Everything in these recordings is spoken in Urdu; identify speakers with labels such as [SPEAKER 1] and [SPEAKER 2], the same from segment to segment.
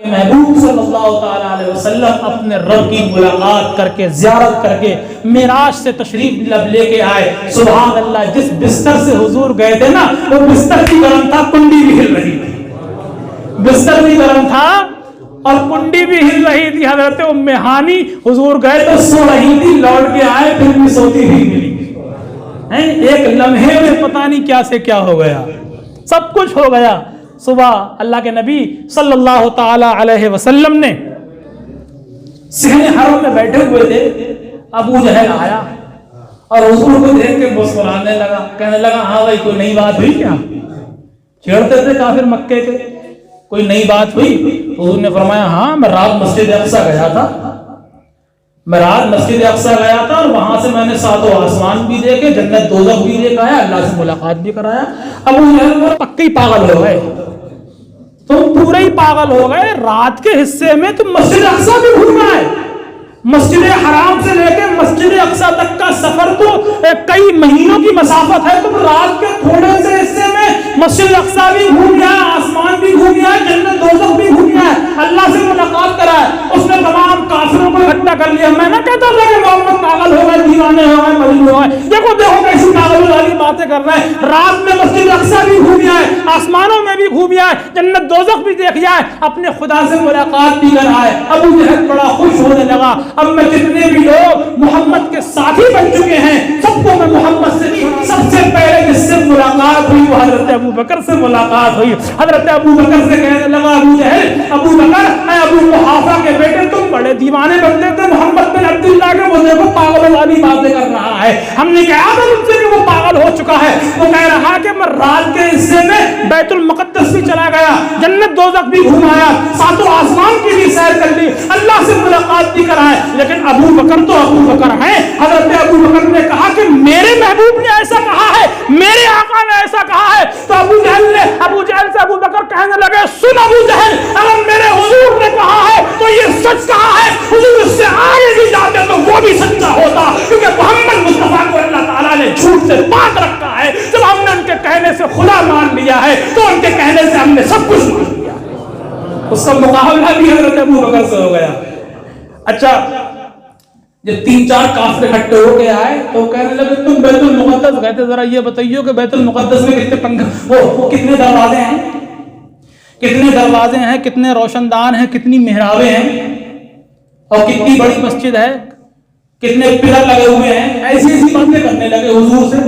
[SPEAKER 1] محبوب صلی اللہ تعالیٰ علیہ وسلم اپنے رب کی ملاقات کر کے زیارت کر کے معراج سے تشریف لے کے آئے. سبحان اللہ, جس بستر سے حضور گئے تھے نا وہ بستر بھی گرم تھا, کنڈی بھی ہل رہی تھی. بستر بھی گرم تھا اور کنڈی بھی ہل رہی تھی. حضرت ام ہانی حضور گئے تو سو رہی تھی, لوٹ کے آئے پھر بھی سوتی ہوئی ملی. ایک لمحے میں پتہ نہیں کیا سے کیا ہو گیا, سب کچھ ہو گیا. صبح اللہ کے نبی صلی اللہ تعالی علیہ وسلم نے صحن حرم میں بیٹھے ہوئے تھے. ابو جہل آیا اور حضور کو دیکھ کے مسکرانے لگا, کہنے لگا ہاں بھائی کوئی نئی بات ہوئی کیا؟ چھیڑتے تھے کافر مکے کے, کوئی نئی بات ہوئی؟ حضور نے فرمایا ہاں میں رات مسجد اقصی گیا تھا, میں رات مسجد اقصی گیا تھا اور وہاں سے میں نے ساتوں آسمان بھی دیکھے, جنت دوزخ بھی دیکھا ہے, اللہ سے ملاقات بھی کرایا. ابو جہل پکے پاگل ہو گئے, تم پورے ہی پاگل ہو گئے. رات کے حصے میں تم مسجد اقصی بھی گھوم رہا ہے. مسجد حرام سے لے کے مسجد اقصی تک کا سفر تو کئی مہینوں کی مسافت ہے. تم رات کے تھوڑے سے حصے میں مسجد اقصی بھی گھوم گیا, آسمان بھی گھوم گیا, جنت دوزخ بھی گھوم گیا, اللہ سے ملاقات کرا ہے. اس نے تمام کافروں کو اکٹھا کر لیا. میں نہ کہتا تھا کہ محمد پاگل ہو گئے, دیوانے ہو گئے, مجنون ہو گئے. دیکھو دیکھو کیسی پاگل والی باتیں کر رہے ہیں. رات میں مسجد اقصی بھی گھوم گیا ہے, آسمانوں میں بھی گھوم گیا ہے, جنت دوزخ بھی دیکھ گیا ہے, اپنے خدا سے ملاقات بھی کر آئے. ابو جہل بڑا خوش ہونے لگا. اب میں جتنے بھی لوگ محمد کے ساتھی بن چکے ہیں سب کو میں محمد سے سب سے پہلے جس سے ملاقات ہوئی وہ حضرت ابو بکر سے ملاقات ہوئی. حضرت ابو بکر سے کہنے لگا ابو جہل, ابو بکر اے ابو قحافہ کے بیٹے تم بڑے دیوانے بنتے تھے محمد بن عبداللہ کے, وہ دیکھو پاگل والی باتیں کر رہا ہے. ہم نے کہا تھا تم سے کہ وہ پاگل ہو چکا ہے. وہ کہہ رہا کہ میں رات کے حصے میں بیت المقدس بھی چلا گیا, جنت دوزخ بھی گھمایا, ساتوں آسمان کی بھی سیر کر لی, اللہ سے ملاقات بھی کرائے. لیکن ابو بکر تو ابو بکر ہیں. حضرت ابو بکر نے کہا کہ میرے محبوب نے ایسا کہا ہے, میرے آقا نے ایسا کہا ہے. تو ابو جہل سے ابو بکر کہنے لگے سن ابو جہل, اگر میرے حضور نے کہا ہے تو یہ سچ کہا ہے. حضور اس سے آگے بھی جاتے تو وہ بھی سچا ہوتا, کیونکہ محمد مصطفیٰ کو اللہ تعالیٰ نے جھوٹ سے پاک رکھا ہے. جب ہم نے ان کے کہنے سے خدا مان لیا ہے تو ان کے کہنے سے ہم نے سب کچھ مان لیا. اس کا مقابلہ بھی حضرت ابو بکر سے ہو گیا. اچھا جب 3-4 کافر اکٹھے ہو کے آئے تو کہنے لگے تم بیت المقدس گئے تھے, ذرا یہ بتائیے کہ بیت المقدس میں کتنے پنکھے, وہ کتنے دروازے ہیں, کتنے دروازے ہیں, کتنے روشن دان ہیں, کتنی محرابیں ہیں, اور کتنی بڑی مسجد ہے, کتنے پلر لگے ہوئے ہیں. ایسی ایسی باتیں کرنے لگے حضور سے.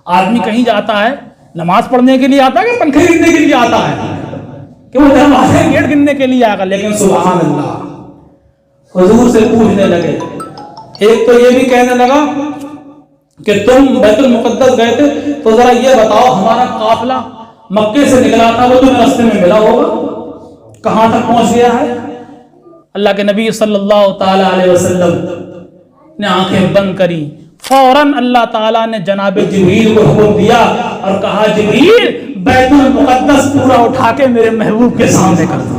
[SPEAKER 1] آدمی کہیں جاتا ہے نماز پڑھنے کے لیے آتا ہے کہ پنکھے گننے کے لیے آتا ہے, کہ وہ دروازے گیٹ گننے کے لیے آئے گا. لیکن سبحان اللہ حضور سے پوچھنے لگے. ایک تو یہ بھی کہنے لگا کہ تم بیت المقدس گئے تھے تو ذرا یہ بتاؤ ہمارا قافلہ مکے سے نکلا تھا وہ تمہیں راستے میں ملا ہوگا, کہاں تک پہنچ گیا ہے؟ اللہ کے نبی صلی اللہ تعالی علیہ وسلم نے آنکھیں بند کری. فوراً اللہ تعالیٰ نے جناب جبریل کو حکم دیا اور کہا جبریل بیت المقدس پورا اٹھا کے میرے محبوب کے سامنے کر دو,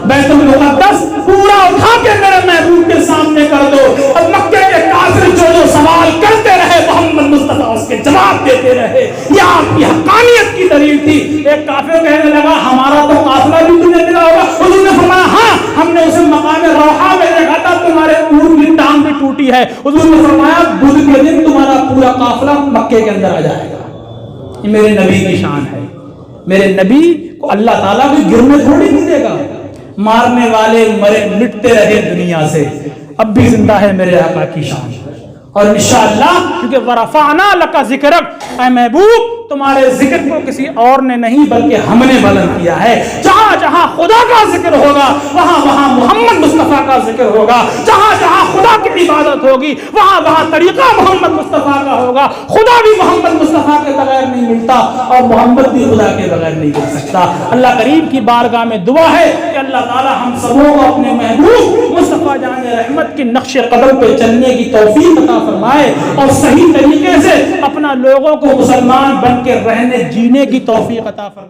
[SPEAKER 1] بیت المقدس پورا اٹھا کے میرے محبوب کے سامنے کر دو. اور مکے کے کافر جو سوال کرتے رہے محمد مصطفیٰ اس کے جواب دیتے رہے. یہ آپ کی حقانیت کی دلیل تھی. ایک کافر کہنے لگا ہمارا تو قافلہ بھی تمہیں ملا ہوگا. حضور نے فرمایا ہاں ہم نے اسے مقام روحا میں دیکھا تھا, تمہارے اونٹ کی ٹانگ بھی ٹوٹی ہے. حضور نے فرمایا بدھ کے دن تمہارا پورا قافلہ مکے کے اندر آ جائے گا. یہ میرے نبی کی شان ہے. میرے نبی کو اللہ تعالیٰ بھی گرنے تھوڑی نہیں دے گا. مارنے والے مرے مٹتے رہے دنیا سے, اب بھی زندہ ہے میرے آقا کی شان. اور انشاءاللہ کیونکہ ورفعنا لک ذکرک, اے محبوب تمہارے ذکر کو کسی اور نے نہیں بلکہ ہم نے بلند کیا ہے. جہاں جہاں خدا کا ذکر ہوگا وہاں وہاں محمد مصطفیٰ کا ذکر ہوگا. جہاں جہاں خدا کی عبادت ہوگی وہاں وہاں طریقہ محمد مصطفیٰ کا ہوگا. خدا بھی محمد مصطفیٰ کے بغیر نہیں ملتا اور محمد بھی خدا کے بغیر نہیں مل سکتا. اللہ کریم کی بارگاہ میں دعا ہے کہ اللہ تعالی ہم سبوں کو اپنے محبوب مصطفیٰ جان رحمت کے نقش قدم پہ چلنے کی توفیق عطا فرمائے اور صحیح طریقے سے اپنا لوگوں کو مسلمان بن کے رہنے جینے کی توفیق عطا فرمائے.